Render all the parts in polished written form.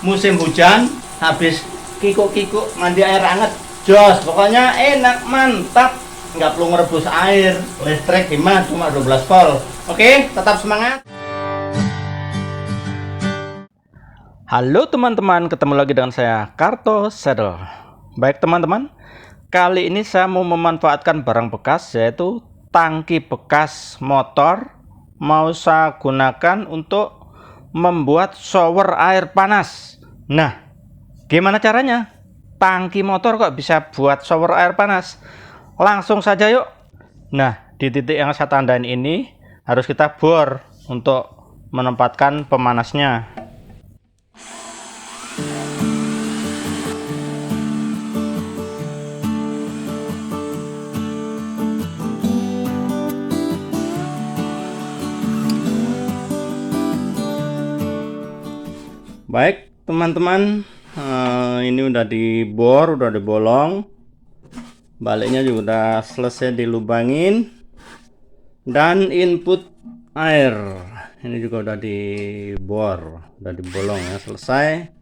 musim hujan, habis kikuk-kikuk mandi air hangat, jos. Pokoknya enak, mantap. Nggak perlu ngerebus air, listrik hemat, cuma 12 volt. Oke, tetap semangat. Halo teman-teman, ketemu lagi dengan saya Karto Saddle. Baik teman-teman, kali ini saya mau memanfaatkan barang bekas, yaitu tangki bekas motor. Mau saya gunakan untuk membuat shower air panas. Nah, gimana caranya? Tangki motor kok bisa buat shower air panas? Langsung saja yuk. Nah, di titik yang saya tandain ini harus kita bor untuk menempatkan pemanasnya. Baik teman-teman, ini udah dibor, udah dibolong, baliknya juga udah selesai dilubangin, dan input air ini juga udah dibor, udah dibolong ya, selesai.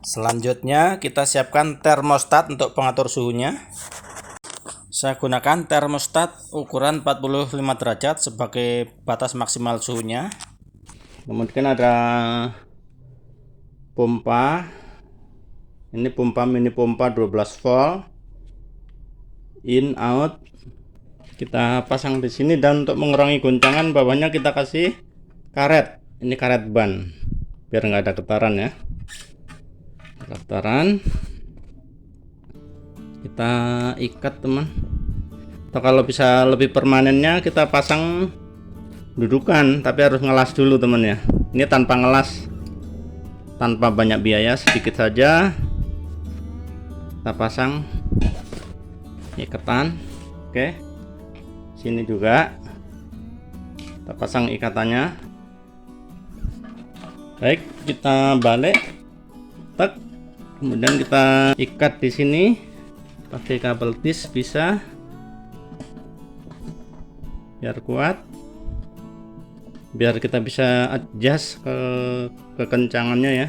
Selanjutnya kita siapkan termostat untuk pengatur suhunya. Saya gunakan termostat ukuran 45 derajat sebagai batas maksimal suhunya. Kemudian ada pompa, ini pompa mini pompa 12 volt, in out. Kita pasang di sini, dan untuk mengurangi goncangan bawahnya kita kasih karet, ini karet ban biar nggak ada getaran ya. Getaran kita ikat teman, atau kalau bisa lebih permanennya kita pasang dudukan, tapi harus ngelas dulu teman ya. Ini tanpa ngelas, tanpa banyak biaya, sedikit saja kita pasang ikatan. Oke, sini juga kita pasang ikatannya. Baik, kita balik, tek, kemudian kita ikat di sini pakai kabel tis, bisa biar kuat, biar kita bisa adjust ke kekencangannya ya.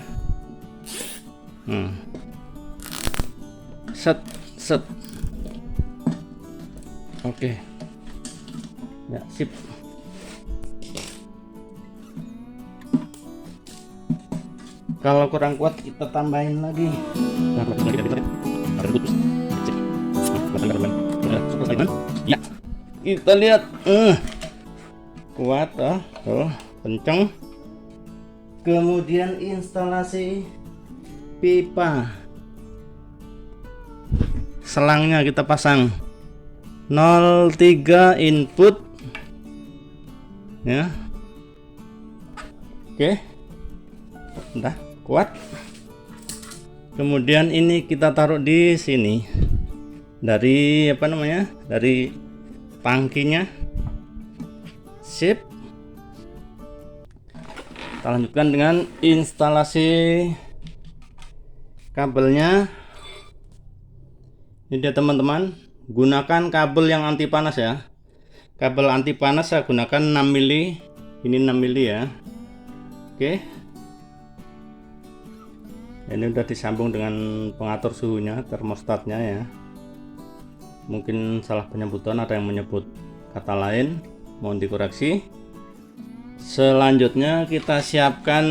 Set set, oke ya, sip. Kalau kurang kuat kita tambahin lagi. Ya, kita lihat kuat, tuh kenceng. Kemudian instalasi pipa, selangnya kita pasang 03 input ya. Oke, udah kuat. Kemudian ini kita taruh di sini, dari apa namanya, dari tangkinya. Sip. Kita lanjutkan dengan instalasi kabelnya. Ini dia teman-teman, gunakan kabel yang anti panas ya. Kabel anti panas saya gunakan 6 mili, ini 6 mili ya. Oke, ini udah disambung dengan pengatur suhunya, termostatnya ya. Mungkin salah penyebutan, ada yang menyebut kata lain, mohon dikoreksi. Selanjutnya kita siapkan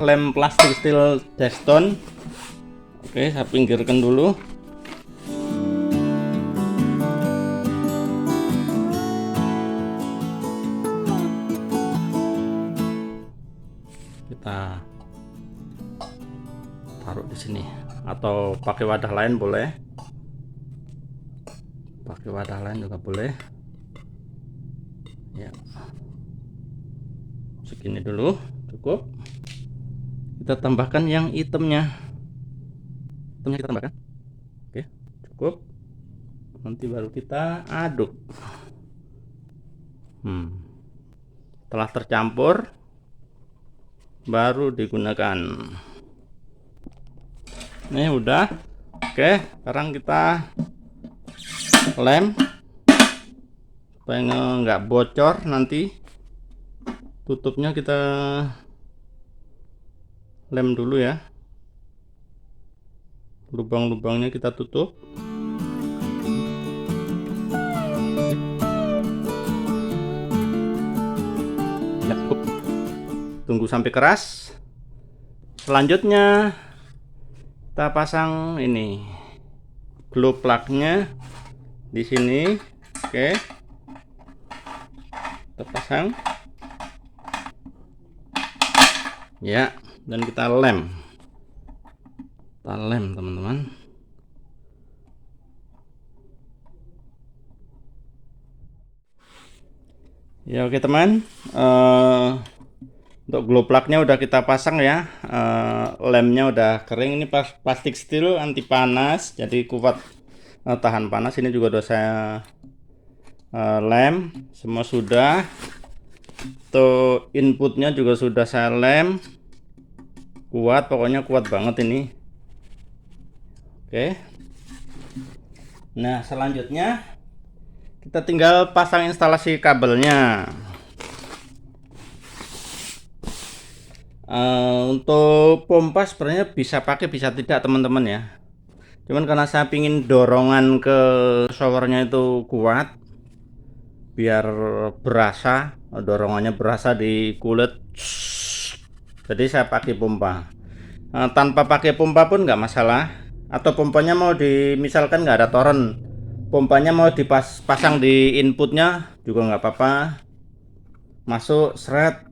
lem plastik steel Deston. Oke, saya pinggirkan dulu. Kita taruh di sini, atau pakai wadah lain boleh, pakai wadah lain juga boleh ya. Segini dulu cukup. Kita tambahkan yang hitamnya, kita tambahkan. Oke, cukup. Nanti baru kita aduk. Setelah tercampur baru digunakan. Ini udah. Oke, sekarang kita lem supaya nggak bocor nanti. Tutupnya kita lem dulu ya. lubang-lubangnya kita tutup. Ya, cukup. Tunggu sampai keras. Selanjutnya kita pasang ini glow plugnya di sini. Oke, kita pasang ya, dan kita lem teman-teman. Ya oke teman, untuk glow plugnya udah kita pasang ya. Lemnya udah kering. Ini plastik steel anti panas, jadi kuat, tahan panas. Ini juga udah saya lem, semua sudah. Tuh inputnya juga sudah saya lem, kuat, pokoknya kuat banget ini. Oke, nah selanjutnya kita tinggal pasang instalasi kabelnya. Untuk pompa sebenarnya bisa pakai, bisa tidak teman-teman ya. Cuman karena saya pingin dorongan ke showernya itu kuat, biar berasa, dorongannya berasa di kulit, jadi saya pakai pompa. Tanpa pakai pompa pun nggak masalah, atau pompanya mau misalkan nggak ada toren, pompanya mau dipasang di inputnya juga nggak apa-apa, masuk seret.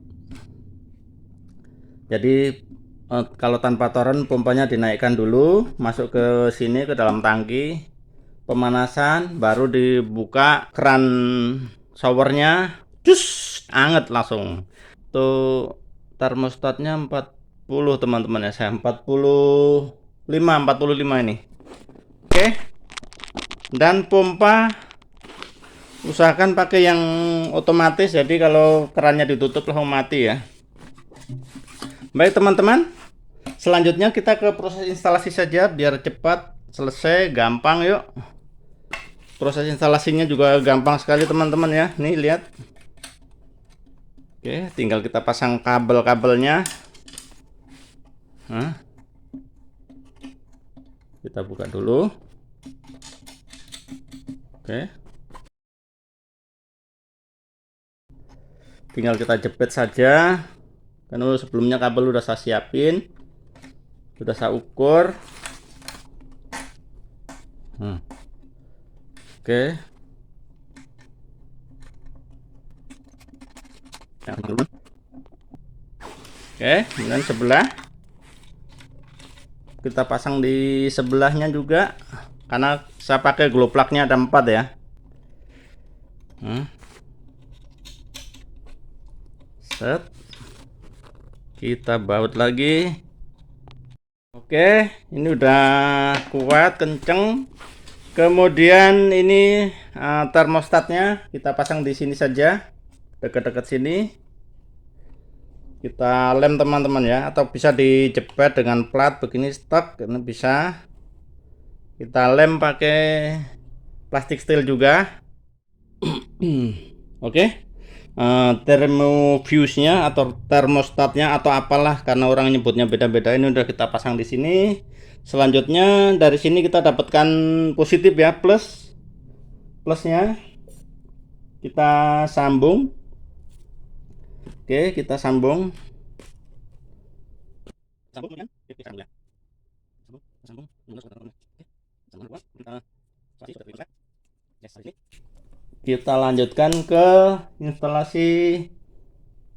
Jadi kalau tanpa toren, pompanya dinaikkan dulu, masuk ke sini ke dalam tangki, pemanasan, baru dibuka keran showernya, cus, anget langsung. Tuh termostatnya 40 teman-teman ya, saya 45 ini. Oke, dan pompa usahakan pakai yang otomatis, jadi kalau kerannya ditutup langsung mati ya. Baik teman-teman, selanjutnya kita ke proses instalasi saja biar cepat selesai, gampang. Yuk, proses instalasinya juga gampang sekali teman-teman ya. Nih lihat. Oke, tinggal kita pasang kabel-kabelnya. Kita buka dulu. Oke, tinggal kita jepit saja. Karena sebelumnya kabel udah saya siapin, sudah saya ukur. Oke, kemudian sebelah kita pasang di sebelahnya juga, karena saya pakai glow plugnya ada 4 ya. Set, kita baut lagi. Oke, ini udah kuat, kenceng. Kemudian ini termostatnya kita pasang di sini saja, dekat-dekat sini. Kita lem teman-teman ya, atau bisa dijepit dengan plat begini, stuck, ini bisa. Kita lem pakai plastik steel juga. Oke, thermofuse-nya atau termostatnya atau apalah, karena orang nyebutnya beda-beda, ini udah kita pasang di sini. Selanjutnya dari sini kita dapatkan positif ya, plusnya kita sambung. Oke, kita sambung. Kita lanjutkan ke instalasi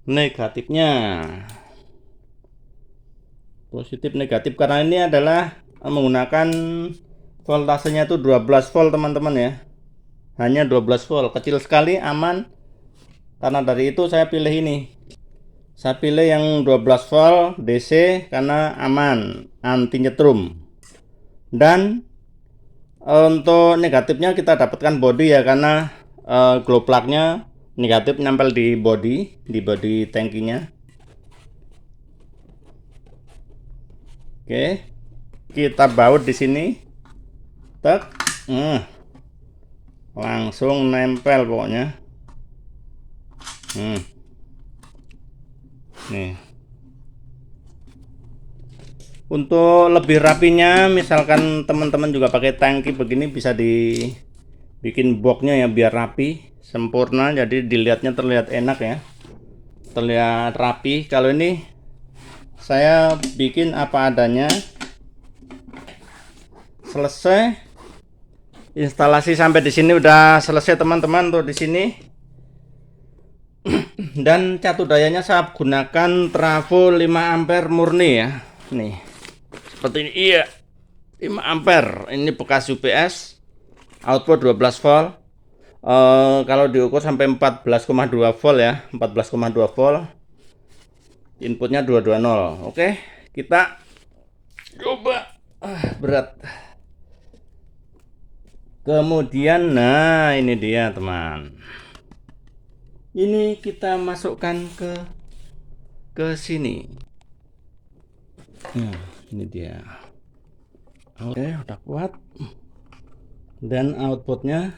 negatifnya. Positif negatif, karena ini adalah menggunakan voltasenya itu 12 volt teman-teman ya. Hanya 12 volt, kecil sekali, aman. Karena dari itu saya pilih ini. Saya pilih yang 12 volt DC karena aman, anti nyetrum. Dan untuk negatifnya kita dapatkan body ya, karena glow plugnya negatif nempel di body tangkinya. Oke, kita baut di sini, tek, langsung nempel pokoknya. Nih, Untuk lebih rapinya, misalkan teman-teman juga pakai tangki begini, bisa dibikin boxnya ya biar rapi, sempurna, jadi dilihatnya terlihat enak ya, terlihat rapi. Kalau ini saya bikin apa adanya. Selesai instalasi sampai di sini udah selesai teman-teman tuh di sini. Dan catu dayanya saya gunakan trafo 5 ampere murni ya. Nih. Seperti ini, iya, 5 ampere. Ini bekas UPS, output 12 volt. Kalau diukur sampai 14,2 volt ya, 14,2 volt. Inputnya 220. Oke, kita coba. Berat. Kemudian, nah ini dia teman. Ini kita masukkan ke sini. Nah, ini dia. Oke, udah kuat. Dan outputnya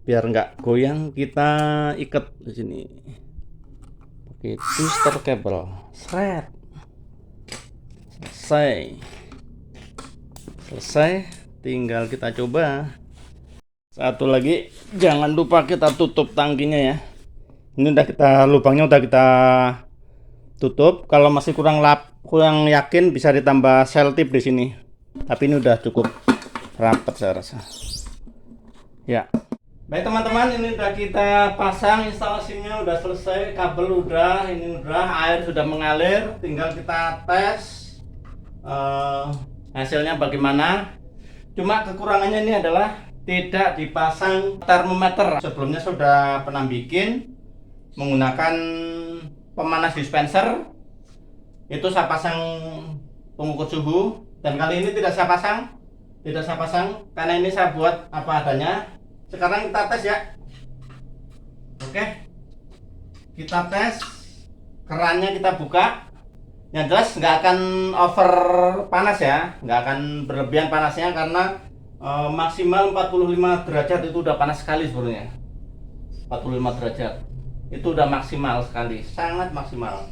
biar nggak goyang kita ikat di sini pakai twister kabel. Seret. Selesai, tinggal kita coba. Satu lagi, jangan lupa kita tutup tangkinya ya. Ini udah kita, lubangnya udah kita tutup. Kalau masih kurang yakin, bisa ditambah sel tip di sini. Tapi ini udah cukup rapat saya rasa. Ya. Baik teman-teman, ini udah kita pasang, instalasinya udah selesai, kabel udah, ini udah, air sudah mengalir, tinggal kita tes hasilnya bagaimana. Cuma kekurangannya ini adalah tidak dipasang termometer. Sebelumnya sudah pernah bikin menggunakan pemanas dispenser, itu saya pasang pengukur suhu, dan kali ini tidak saya pasang karena ini saya buat apa adanya. Sekarang kita tes ya. Oke, kita tes, kerannya kita buka. Yang jelas nggak akan over panas ya, nggak akan berlebihan panasnya, karena maksimal 45 derajat itu udah panas sekali sebenarnya. 45 derajat itu udah maksimal sekali, sangat maksimal.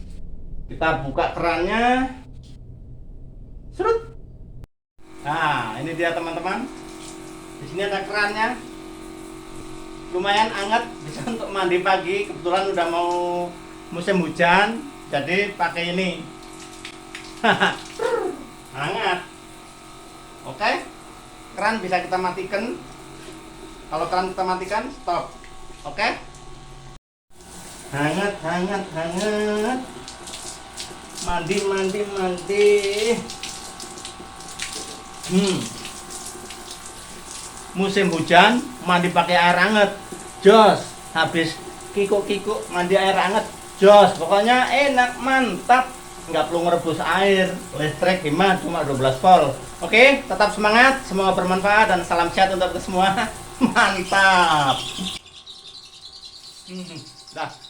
Kita buka kerannya, serut. Nah ini dia teman-teman, di sini ada kerannya, lumayan hangat, bisa untuk mandi pagi. Kebetulan udah mau musim hujan, jadi pakai ini. Hangat. Oke, keran bisa kita matikan. Kalau keran kita matikan, stop. Oke, hangat. Mandi. Musim hujan mandi pakai air hangat, jos. Habis kikuk mandi air hangat, jos. Pokoknya enak, mantap, nggak perlu ngerebus air. Listrik hemat, cuma 12 volt. Oke, tetap semangat, semoga bermanfaat, dan salam sehat untuk kita semua. Mantap. Dah.